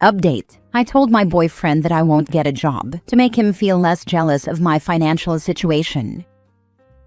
Update. I told my boyfriend that I won't get a job to make him feel less jealous of my financial situation.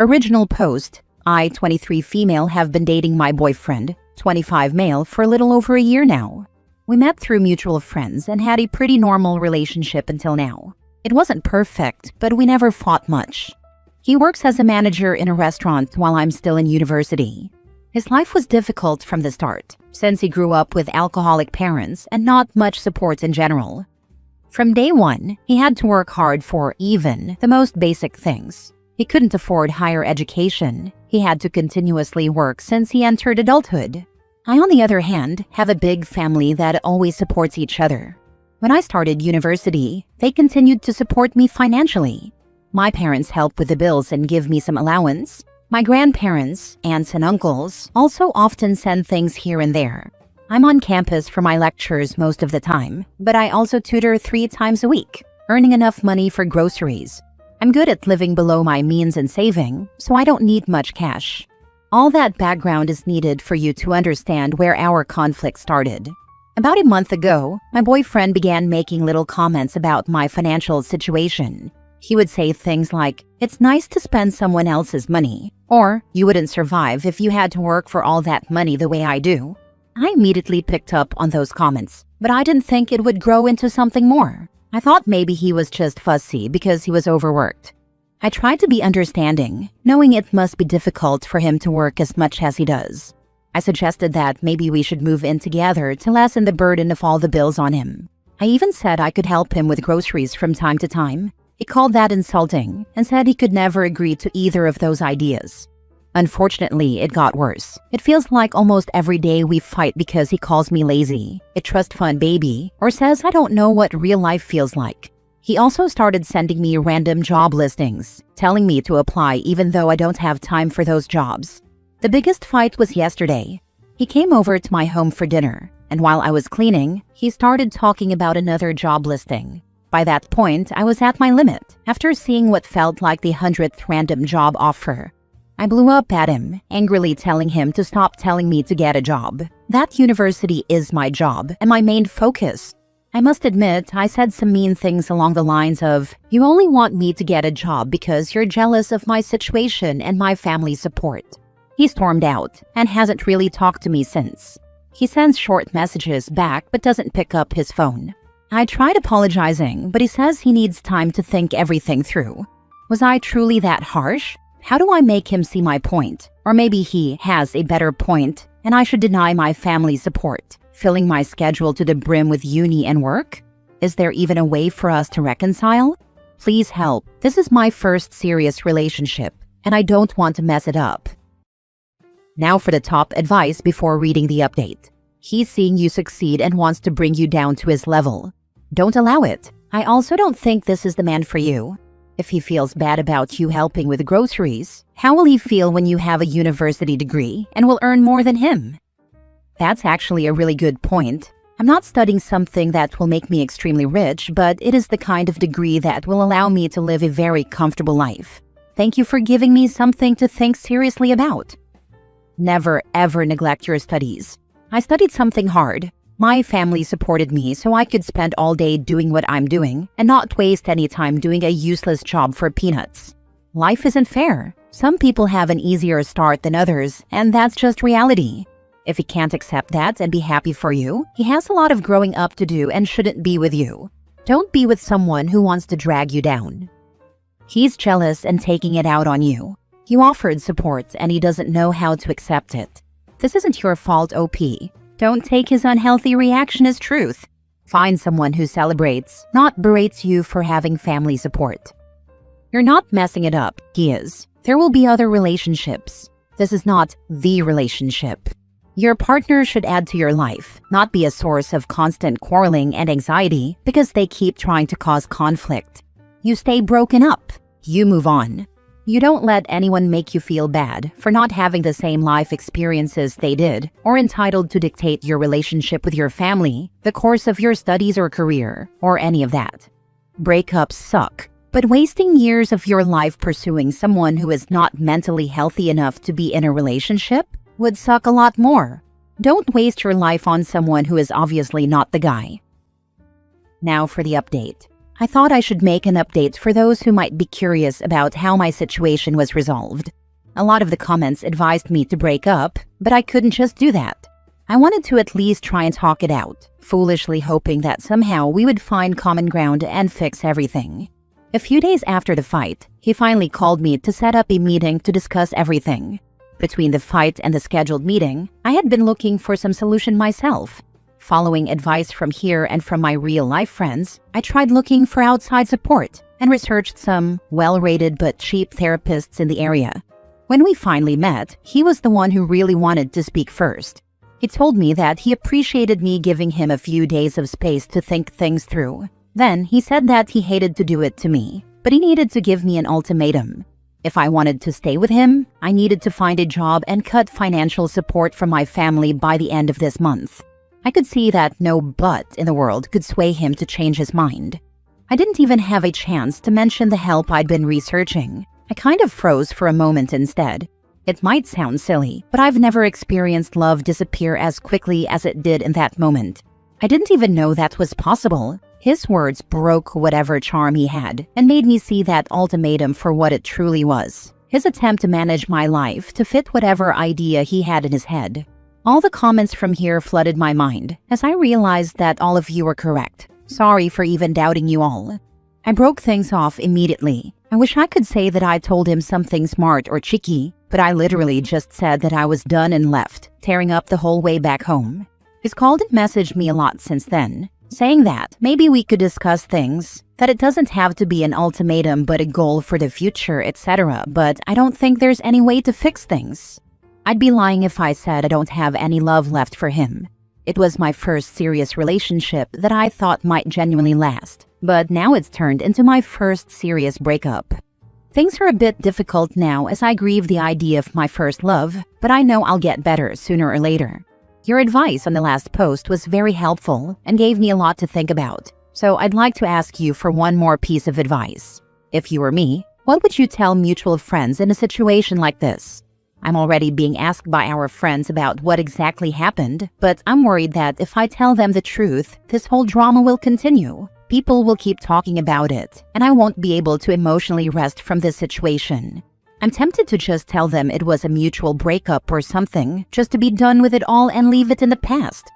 Original post. I, 23 female, have been dating my boyfriend, 25 male, for a little over a year now. We met through mutual friends and had a pretty normal relationship until now. It wasn't perfect, but we never fought much. He works as a manager in a restaurant while I'm still in university. His life was difficult from the start, since he grew up with alcoholic parents and not much support in general. From day one, he had to work hard for even the most basic things. He couldn't afford higher education. He had to continuously work since he entered adulthood. I, on the other hand, have a big family that always supports each other. When I started university, they continued to support me financially. My parents help with the bills and give me some allowance. My grandparents, aunts and uncles also often send things here and there. I'm on campus for my lectures most of the time, but I also tutor 3 times a week, earning enough money for groceries. I'm good at living below my means and saving, so I don't need much cash. All that background is needed for you to understand where our conflict started. About a month ago, my boyfriend began making little comments about my financial situation. He would say things like, "It's nice to spend someone else's money," or "You wouldn't survive if you had to work for all that money the way I do." I immediately picked up on those comments, but I didn't think it would grow into something more. I thought maybe he was just fussy because he was overworked. I tried to be understanding, knowing it must be difficult for him to work as much as he does. I suggested that maybe we should move in together to lessen the burden of all the bills on him. I even said I could help him with groceries from time to time. He called that insulting and said he could never agree to either of those ideas. Unfortunately, it got worse. It feels like almost every day we fight because he calls me lazy, a trust fund baby, or says I don't know what real life feels like. He also started sending me random job listings, telling me to apply even though I don't have time for those jobs. The biggest fight was yesterday. He came over to my home for dinner, and while I was cleaning, he started talking about another job listing. By that point, I was at my limit, after seeing what felt like the 100th random job offer. I blew up at him, angrily telling him to stop telling me to get a job. That university is my job and my main focus. I must admit, I said some mean things along the lines of, "You only want me to get a job because you're jealous of my situation and my family support." He stormed out and hasn't really talked to me since. He sends short messages back but doesn't pick up his phone. I tried apologizing, but he says he needs time to think everything through. Was I truly that harsh? How do I make him see my point? Or maybe he has a better point and I should deny my family support, filling my schedule to the brim with uni and work? Is there even a way for us to reconcile? Please help. This is my first serious relationship, and I don't want to mess it up. Now for the top advice before reading the update. He's seeing you succeed and wants to bring you down to his level. Don't allow it. I also don't think this is the man for you. If he feels bad about you helping with groceries, how will he feel when you have a university degree and will earn more than him? That's actually a really good point. I'm not studying something that will make me extremely rich, but it is the kind of degree that will allow me to live a very comfortable life. Thank you for giving me something to think seriously about. Never ever neglect your studies. I studied something hard. My family supported me so I could spend all day doing what I'm doing and not waste any time doing a useless job for peanuts. Life isn't fair. Some people have an easier start than others, and that's just reality. If he can't accept that and be happy for you, he has a lot of growing up to do and shouldn't be with you. Don't be with someone who wants to drag you down. He's jealous and taking it out on you. You offered support and he doesn't know how to accept it. This isn't your fault, OP. Don't take his unhealthy reaction as truth. Find someone who celebrates, not berates you for having family support. You're not messing it up, he is. There will be other relationships. This is not the relationship. Your partner should add to your life, not be a source of constant quarreling and anxiety because they keep trying to cause conflict. You stay broken up. You move on. You don't let anyone make you feel bad for not having the same life experiences they did or entitled to dictate your relationship with your family, the course of your studies or career, or any of that. Breakups suck, but wasting years of your life pursuing someone who is not mentally healthy enough to be in a relationship would suck a lot more. Don't waste your life on someone who is obviously not the guy. Now for the update. I thought I should make an update for those who might be curious about how my situation was resolved. A lot of the comments advised me to break up, but I couldn't just do that. I wanted to at least try and talk it out, foolishly hoping that somehow we would find common ground and fix everything. A few days after the fight, he finally called me to set up a meeting to discuss everything. Between the fight and the scheduled meeting, I had been looking for some solution myself. Following advice from here and from my real-life friends, I tried looking for outside support and researched some well-rated but cheap therapists in the area. When we finally met, he was the one who really wanted to speak first. He told me that he appreciated me giving him a few days of space to think things through. Then he said that he hated to do it to me, but he needed to give me an ultimatum. If I wanted to stay with him, I needed to find a job and cut financial support from my family by the end of this month. I could see that no but in the world could sway him to change his mind. I didn't even have a chance to mention the help I'd been researching. I kind of froze for a moment instead. It might sound silly, but I've never experienced love disappear as quickly as it did in that moment. I didn't even know that was possible. His words broke whatever charm he had and made me see that ultimatum for what it truly was. His attempt to manage my life to fit whatever idea he had in his head. All the comments from here flooded my mind as I realized that all of you were correct. Sorry for even doubting you all. I broke things off immediately. I wish I could say that I told him something smart or cheeky, but I literally just said that I was done and left, tearing up the whole way back home. He's called and messaged me a lot since then, saying that maybe we could discuss things, that it doesn't have to be an ultimatum but a goal for the future, etc. But I don't think there's any way to fix things. I'd be lying if I said I don't have any love left for him. It was my first serious relationship that I thought might genuinely last, but now it's turned into my first serious breakup. Things are a bit difficult now as I grieve the idea of my first love, but I know I'll get better sooner or later. Your advice on the last post was very helpful and gave me a lot to think about, so I'd like to ask you for one more piece of advice. If you were me, what would you tell mutual friends in a situation like this? I'm already being asked by our friends about what exactly happened, but I'm worried that if I tell them the truth, this whole drama will continue. People will keep talking about it, and I won't be able to emotionally rest from this situation. I'm tempted to just tell them it was a mutual breakup or something, just to be done with it all and leave it in the past.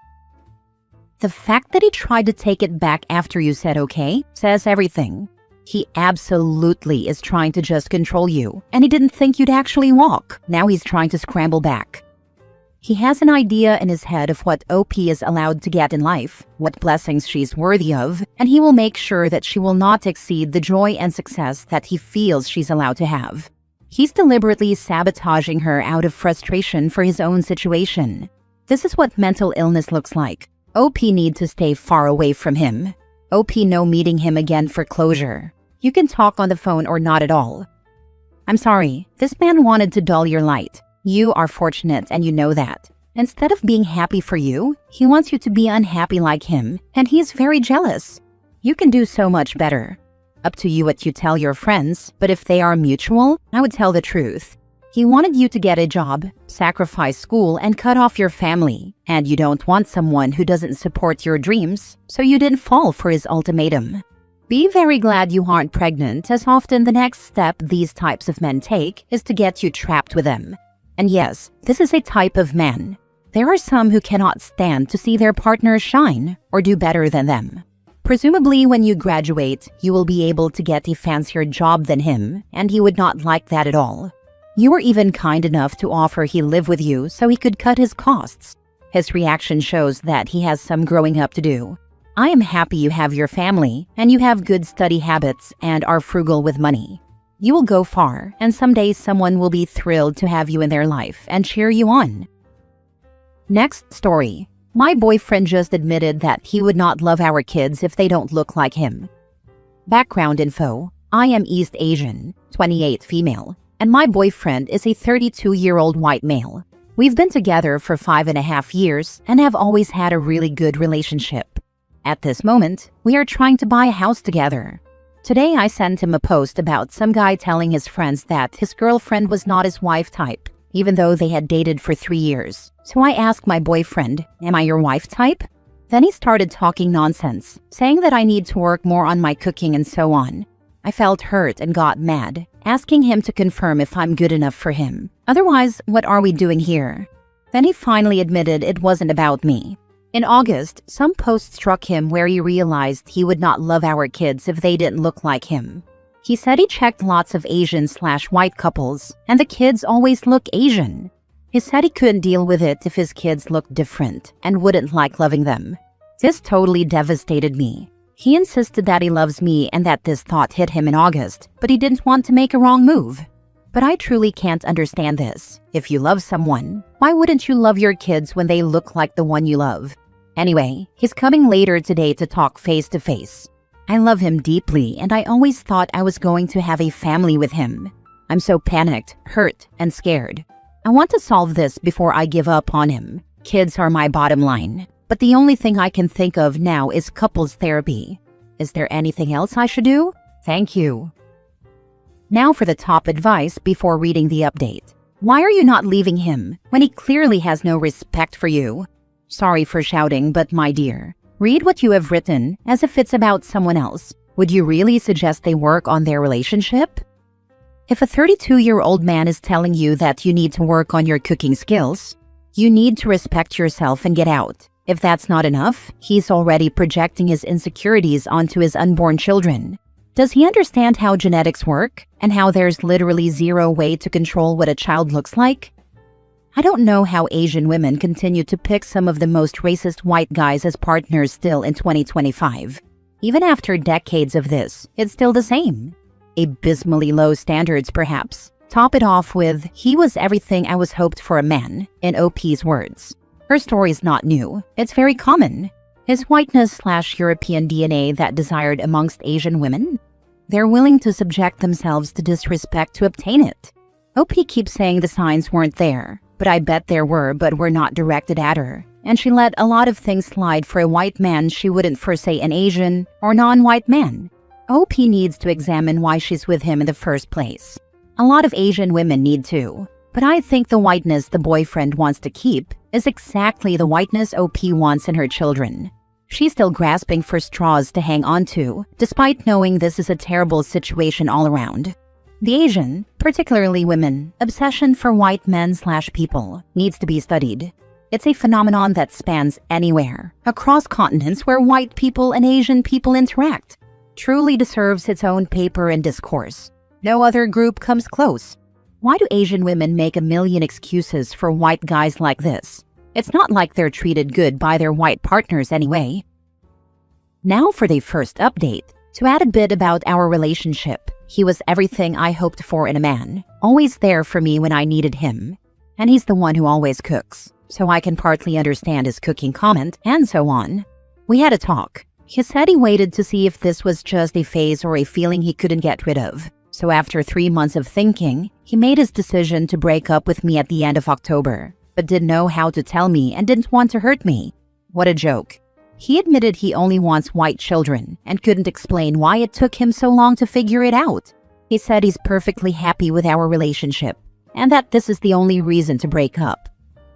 The fact that he tried to take it back after you said okay says everything. He absolutely is trying to just control you, and he didn't think you'd actually walk. Now he's trying to scramble back. He has an idea in his head of what OP is allowed to get in life, what blessings she's worthy of, and he will make sure that she will not exceed the joy and success that he feels she's allowed to have. He's deliberately sabotaging her out of frustration for his own situation. This is what mental illness looks like. OP need to stay far away from him. OP no meeting him again for closure. You can talk on the phone or not at all. I'm sorry, this man wanted to dull your light. You are fortunate and you know that. Instead of being happy for you, he wants you to be unhappy like him, and he is very jealous. You can do so much better. Up to you what you tell your friends, but if they are mutual, I would tell the truth. He wanted you to get a job, sacrifice school, and cut off your family. And you don't want someone who doesn't support your dreams, so you didn't fall for his ultimatum. Be very glad you aren't pregnant, as often the next step these types of men take is to get you trapped with them. And yes, this is a type of man. There are some who cannot stand to see their partner shine or do better than them. Presumably, when you graduate, you will be able to get a fancier job than him, and he would not like that at all. You were even kind enough to offer he live with you so he could cut his costs. His reaction shows that he has some growing up to do. I am happy you have your family, and you have good study habits and are frugal with money. You will go far, and someday someone will be thrilled to have you in their life and cheer you on. Next story. My boyfriend just admitted that he would not love our kids if they don't look like him. Background info. I am East Asian, 28 female, and my boyfriend is a 32-year-old white male. We've been together for 5.5 years and have always had a really good relationship. At this moment, we are trying to buy a house together. Today I sent him a post about some guy telling his friends that his girlfriend was not his wife type, even though they had dated for 3 years. So I asked my boyfriend, "Am I your wife type?" Then he started talking nonsense, saying that I need to work more on my cooking and so on. I felt hurt and got mad, asking him to confirm if I'm good enough for him. Otherwise, what are we doing here? Then he finally admitted it wasn't about me. In August, some post struck him where he realized he would not love our kids if they didn't look like him. He said he checked lots of Asian/white couples, and the kids always look Asian. He said he couldn't deal with it if his kids looked different and wouldn't like loving them. This totally devastated me. He insisted that he loves me and that this thought hit him in August, but he didn't want to make a wrong move. But I truly can't understand this. If you love someone, why wouldn't you love your kids when they look like the one you love? Anyway, he's coming later today to talk face to face. I love him deeply, and I always thought I was going to have a family with him. I'm so panicked, hurt, and scared. I want to solve this before I give up on him. Kids are my bottom line. But the only thing I can think of now is couples therapy. Is there anything else I should do? Thank you. Now for the top advice before reading the update. Why are you not leaving him when he clearly has no respect for you? Sorry for shouting, but my dear, read what you have written as if it's about someone else. Would you really suggest they work on their relationship? If a 32-year-old man is telling you that you need to work on your cooking skills, you need to respect yourself and get out. If that's not enough, he's already projecting his insecurities onto his unborn children. Does he understand how genetics work and how there's literally zero way to control what a child looks like? I don't know how Asian women continue to pick some of the most racist white guys as partners still in 2025. Even after decades of this, it's still the same. Abysmally low standards, perhaps. Top it off with, "He was everything I was hoped for a man," in OP's words. Her story's not new. It's very common. Is whiteness/European DNA that desired amongst Asian women? They're willing to subject themselves to disrespect to obtain it. OP keeps saying the signs weren't there, but I bet there were but were not directed at her. And she let a lot of things slide for a white man she wouldn't for, say, an Asian or non-white man. OP needs to examine why she's with him in the first place. A lot of Asian women need to. But I think the whiteness the boyfriend wants to keep is exactly the whiteness OP wants in her children. She's still grasping for straws to hang on to, despite knowing this is a terrible situation all around. The Asian, particularly women, obsession for white men/people needs to be studied. It's a phenomenon that spans anywhere, across continents where white people and Asian people interact. Truly deserves its own paper and discourse. No other group comes close. Why do Asian women make a million excuses for white guys like this? It's not like they're treated good by their white partners anyway. Now for the first update. To add a bit about our relationship, he was everything I hoped for in a man. Always there for me when I needed him. And he's the one who always cooks, so I can partly understand his cooking comment and so on. We had a talk. He said he waited to see if this was just a phase or a feeling he couldn't get rid of. So after 3 months of thinking, he made his decision to break up with me at the end of October, but didn't know how to tell me and didn't want to hurt me. What a joke. He admitted he only wants white children and couldn't explain why it took him so long to figure it out. He said he's perfectly happy with our relationship and that this is the only reason to break up.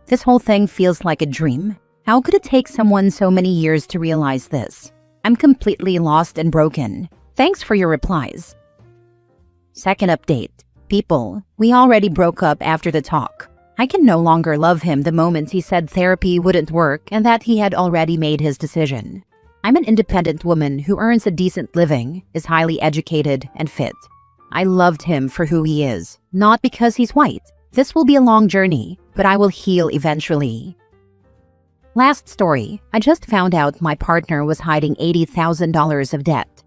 This whole thing feels like a dream. How could it take someone so many years to realize this? I'm completely lost and broken. Thanks for your replies. Second update. People, we already broke up after the talk. I can no longer love him the moment he said therapy wouldn't work and that he had already made his decision. I'm an independent woman who earns a decent living, is highly educated, and fit. I loved him for who he is, not because he's white. This will be a long journey, but I will heal eventually. Last story. I just found out my partner was hiding $80,000 of debt.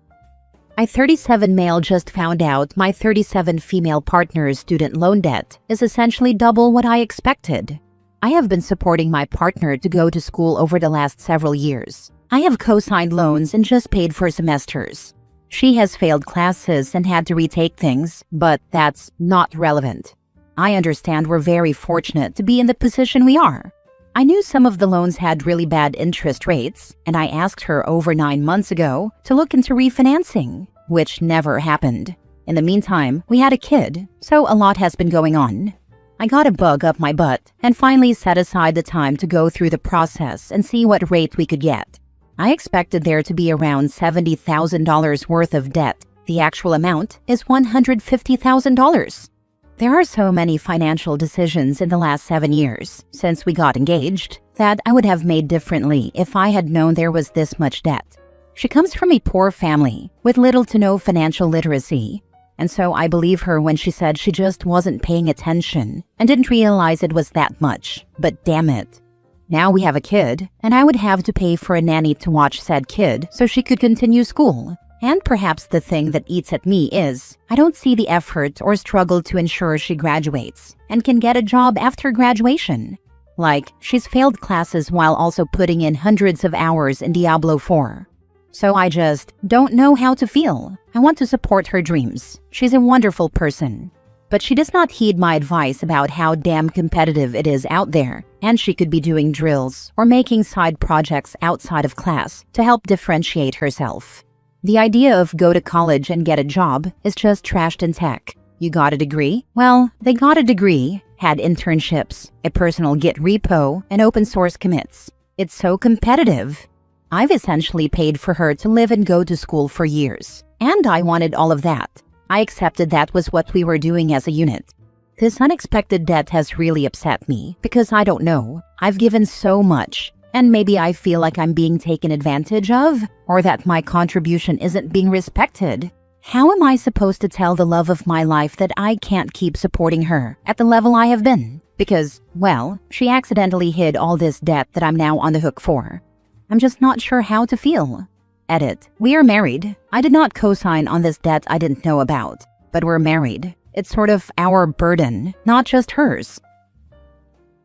I 37 male just found out my 37 female partner's student loan debt is essentially double what I expected. I have been supporting my partner to go to school over the last several years. I have co-signed loans and just paid for semesters. She has failed classes and had to retake things, but that's not relevant. I understand we're very fortunate to be in the position we are. I knew some of the loans had really bad interest rates, and I asked her over 9 months ago to look into refinancing, which never happened. In the meantime, we had a kid, so a lot has been going on. I got a bug up my butt and finally set aside the time to go through the process and see what rate we could get. I expected there to be around $70,000 worth of debt. The actual amount is $150,000. There are so many financial decisions in the last 7 years since we got engaged that I would have made differently if I had known there was this much debt. She comes from a poor family with little to no financial literacy, and so I believe her when she said she just wasn't paying attention and didn't realize it was that much. But damn it. Now we have a kid, and I would have to pay for a nanny to watch said kid so she could continue school. And perhaps the thing that eats at me is, I don't see the effort or struggle to ensure she graduates and can get a job after graduation. Like, she's failed classes while also putting in hundreds of hours in Diablo 4. So I just don't know how to feel. I want to support her dreams. She's a wonderful person. But she does not heed my advice about how damn competitive it is out there, and she could be doing drills or making side projects outside of class to help differentiate herself. The idea of go to college and get a job is just trashed in tech. You got a degree? Well, they got a degree, had internships, a personal Git repo, and open source commits. It's so competitive. I've essentially paid for her to live and go to school for years, and I wanted all of that. I accepted that was what we were doing as a unit. This unexpected debt has really upset me because I don't know. I've given so much. And maybe I feel like I'm being taken advantage of, or that my contribution isn't being respected. How am I supposed to tell the love of my life that I can't keep supporting her at the level I have been? Because, well, she accidentally hid all this debt that I'm now on the hook for. I'm just not sure how to feel. Edit. We are married. I did not co-sign on this debt I didn't know about, but we're married. It's sort of our burden, not just hers.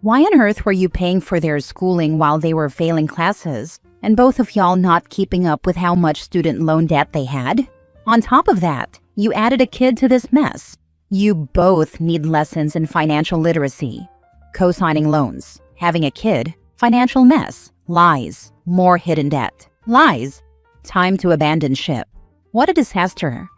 Why on earth were you paying for their schooling while they were failing classes, and both of y'all not keeping up with how much student loan debt they had? On top of that, you added a kid to this mess. You both need lessons in financial literacy. Co-signing loans, having a kid, financial mess, lies, more hidden debt, lies, time to abandon ship. What a disaster.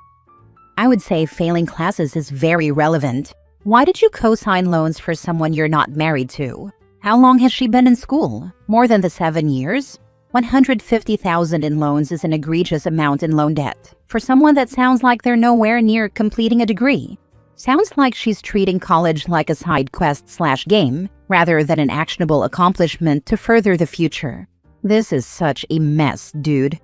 I would say failing classes is very relevant. Why did you co-sign loans for someone you're not married to? How long has she been in school? More than the 7 years? $150,000 in loans is an egregious amount in loan debt for someone that sounds like they're nowhere near completing a degree. Sounds like she's treating college like a side quest/game rather than an actionable accomplishment to further the future. This is such a mess, dude.